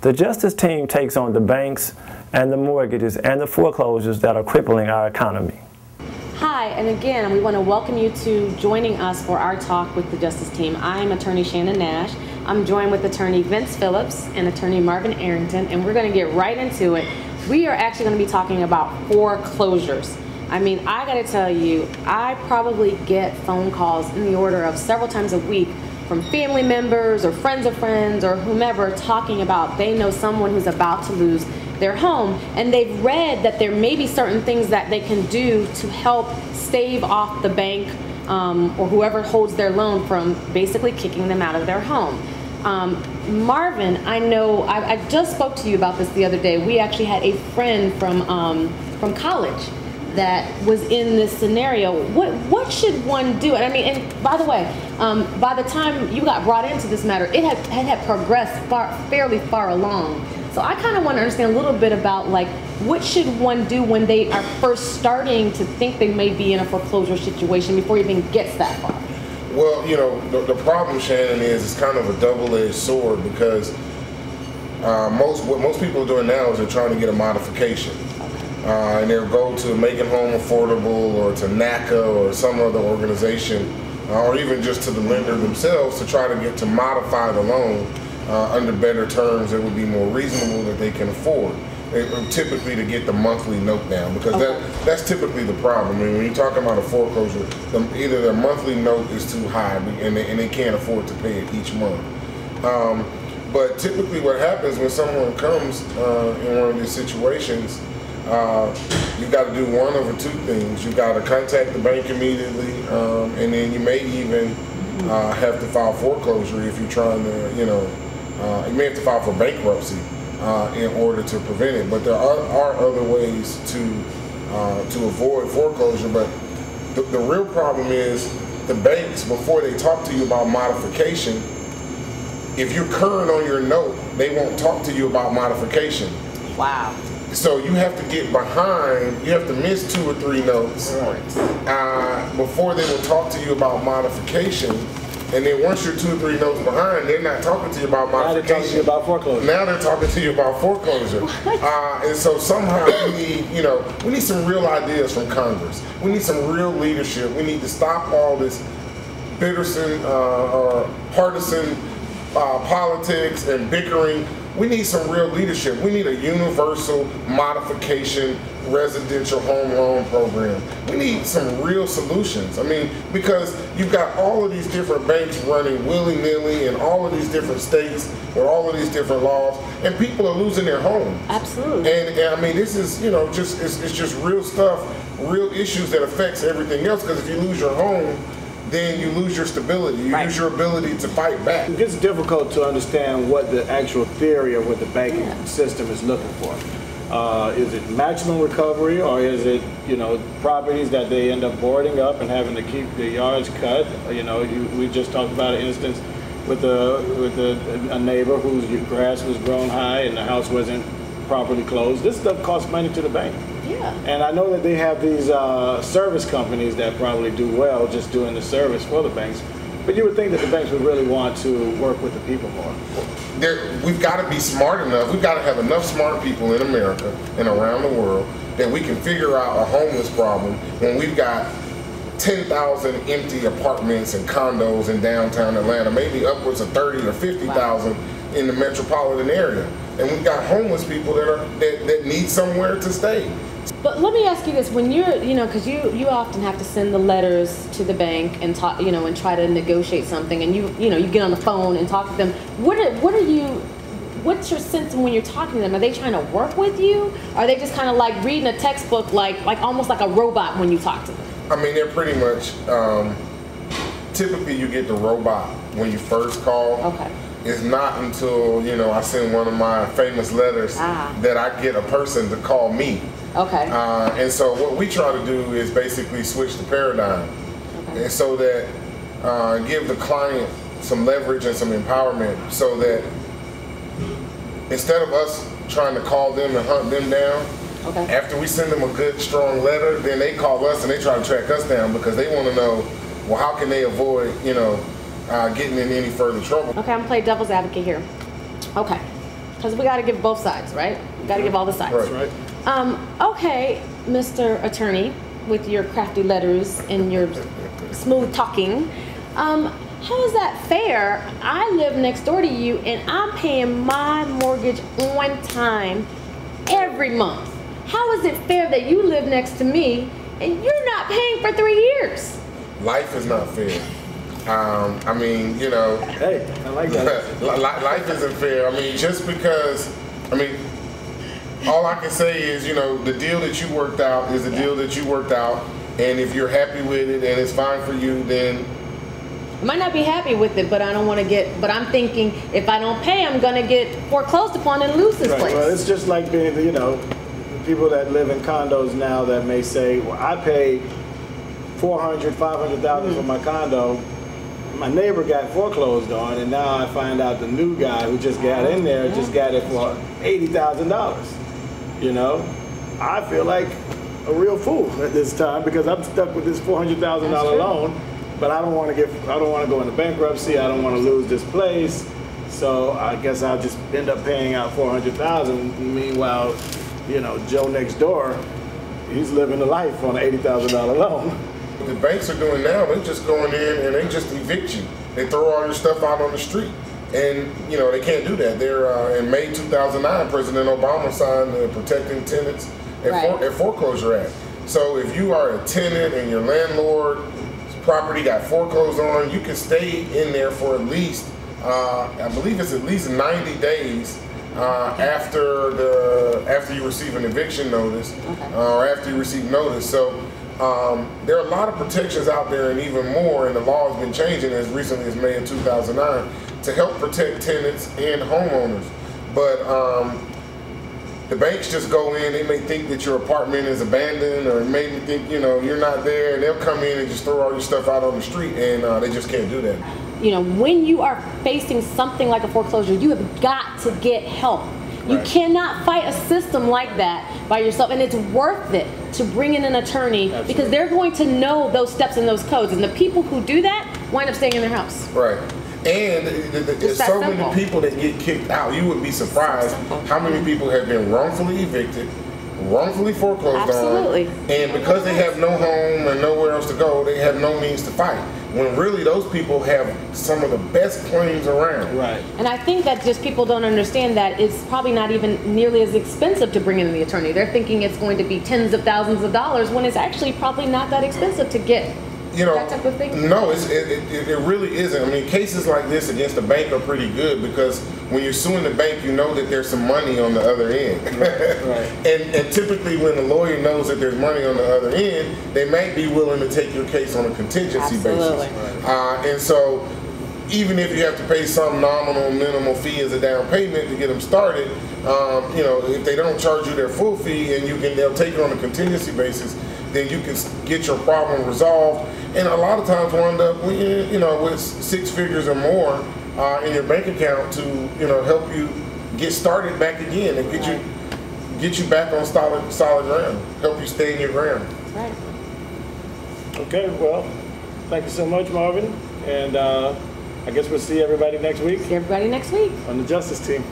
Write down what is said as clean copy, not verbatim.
The justice team takes on the banks and the mortgages and the foreclosures that are crippling our economy. Hi, and again, we want to welcome you to joining us for our talk with the justice team. I am attorney Shannon Nash. I'm joined with attorney Vince Phillips and attorney Marvin Arrington, and we're going to get right into it. We are actually going to be talking about foreclosures. I mean, I got to tell you, I probably get phone calls in the order of several times a week from family members or friends of friends or whomever talking about they know someone who's about to lose their home, and they've read that there may be certain things that they can do to help stave off the bank or whoever holds their loan from basically kicking them out of their home. Marvin, I know I just spoke to you about this the other day. We actually had a friend from college that was in this scenario. What should one do? And I mean, and by the way, by the time you got brought into this matter, it had progressed fairly far along. So I kind of want to understand a little bit about, like, what should one do when they are first starting to think they may be in a foreclosure situation before it even gets that far? Well, you know, the problem, Shannon, is it's kind of a double-edged sword, because what most people are doing now is they're trying to get a modification. And they'll go to Making Home Affordable or to NACA or some other organization, or even just to the lender themselves, to try to get to modify the loan under better terms that would be more reasonable, that they can afford. Typically to get the monthly note down, because that's typically the problem. I mean, when you're talking about a foreclosure, either their monthly note is too high and they can't afford to pay it each month. But typically what happens when someone comes in one of these situations, you got to do one of the two things. You got to contact the bank immediately, and then you may even have to file foreclosure if you're trying to, you know, you may have to file for bankruptcy in order to prevent it. But there are other ways to avoid foreclosure. But the real problem is the banks, before they talk to you about modification, if you're current on your note, they won't talk to you about modification. Wow. So you have to get behind, you have to miss 2 or 3 notes before they will talk to you about modification. And then once you're 2 or 3 notes behind, they're not talking to you about modification. Now they're talking to you about foreclosure. Now they're talking to you about foreclosure. And so somehow we need some real ideas from Congress. We need some real leadership. We need to stop all this partisan politics and bickering. We need some real leadership. We need a universal modification residential home loan program. We need some real solutions. I mean, because you've got all of these different banks running willy-nilly in all of these different states with all of these different laws, and people are losing their homes. Absolutely. And I mean, this is, you know, just it's just real stuff, real issues that affects everything else, because if you lose your home, then you lose your stability, you lose your ability to fight back. It gets difficult to understand what the actual theory of what the banking system is looking for. Is it maximum recovery, or is it, you know, properties that they end up boarding up and having to keep the yards cut? You know, we just talked about an instance with a neighbor whose grass was grown high and the house wasn't properly closed. This stuff costs money to the bank. Yeah. And I know that they have these service companies that probably do well just doing the service for the banks. But you would think that the banks would really want to work with the people more. We've got to be smart enough. We've got to have enough smart people in America and around the world that we can figure out a homeless problem when we've got 10,000 empty apartments and condos in downtown Atlanta, maybe upwards of 30 or 50,000 in the metropolitan area. And we've got homeless people that need somewhere to stay. But let me ask you this: when you're, you know, because you often have to send the letters to the bank and talk, you know, and try to negotiate something, and you get on the phone and talk to them. What's your sense when you're talking to them? Are they trying to work with you? Are they just kind of like reading a textbook, like almost like a robot when you talk to them? I mean, they're pretty much. Typically, you get the robot when you first call. Okay. It's not until, you know, I send one of my famous letters that I get a person to call me. Okay. And so what we try to do is basically switch the paradigm, and so that give the client some leverage and some empowerment, so that instead of us trying to call them and hunt them down, after we send them a good, strong letter, then they call us and they try to track us down, because they want to know, well, how can they avoid, you know, getting in any further trouble. Okay, I'm playing devil's advocate here. Okay, Because we got to give both sides, right? We got to give all the sides. Right. Okay, Mr. Attorney, with your crafty letters and your smooth talking, how is that fair? I live next door to you and I'm paying my mortgage on time every month. How is it fair that you live next to me and you're not paying for 3 years? Life is not fair. I mean, you know. Hey, I like that. Life isn't fair. I mean, just because, I mean, all I can say is, you know, the deal that you worked out is the deal that you worked out. And if you're happy with it and it's fine for you, then. I might not be happy with it, but I don't want to get, but I'm thinking if I don't pay, I'm going to get foreclosed upon and lose this place. Well, it's just like being, you know, people that live in condos now that may say, well, I paid $400,000, $500,000 for my condo. My neighbor got foreclosed on, and now I find out the new guy who just got in there just got it for $80,000. You know, I feel like a real fool at this time because I'm stuck with this $400,000 loan. But I don't want to go into bankruptcy. I don't want to lose this place. So I guess I'll just end up paying out $400,000. Meanwhile, you know, Joe next door, he's living the life on an $80,000 loan. What the banks are doing now, they're just going in and they just evict you. They throw all your stuff out on the street. And, you know, they can't do that. They're, in May 2009, President Obama signed the Protecting Tenants at Foreclosure Act. So if you are a tenant and your landlord property got foreclosed on, you can stay in there for at least, I believe it's at least 90 days after you receive an eviction notice or after you receive notice. So there are a lot of protections out there and even more, and the law has been changing as recently as May of 2009 to help protect tenants and homeowners. But the banks just go in, they may think that your apartment is abandoned or maybe think, you know, you're not there, and they'll come in and just throw all your stuff out on the street, and they just can't do that. You know, when you are facing something like a foreclosure, you have got to get help. You cannot fight a system like that by yourself, and it's worth it to bring in an attorney because they're going to know those steps and those codes, and the people who do that wind up staying in their house. Right. And there's so many people that get kicked out. You would be surprised how many people have been wrongfully evicted, wrongfully foreclosed on, and because they have no home and nowhere else to go, they have no means to fight. When really those people have some of the best claims around. Right. And I think that just people don't understand that it's probably not even nearly as expensive to bring in the attorney. They're thinking it's going to be tens of thousands of dollars when it's actually probably not that expensive to get. You know, that type of thing? No, it really isn't. I mean, cases like this against the bank are pretty good because when you're suing the bank, you know that there's some money on the other end. Right. And typically when the lawyer knows that there's money on the other end, they might be willing to take your case on a contingency basis. And so even if you have to pay some nominal minimal fee as a down payment to get them started, you know, if they don't charge you their full fee and they'll take it on a contingency basis, then you can get your problem resolved. And a lot of times wind up, you know, with 6 figures or more in your bank account to, you know, help you get started back again and get you back on solid ground, help you stay in your ground. Right. Okay, well, thank you so much, Marvin. And I guess we'll see everybody next week. See everybody next week On the Justice Team.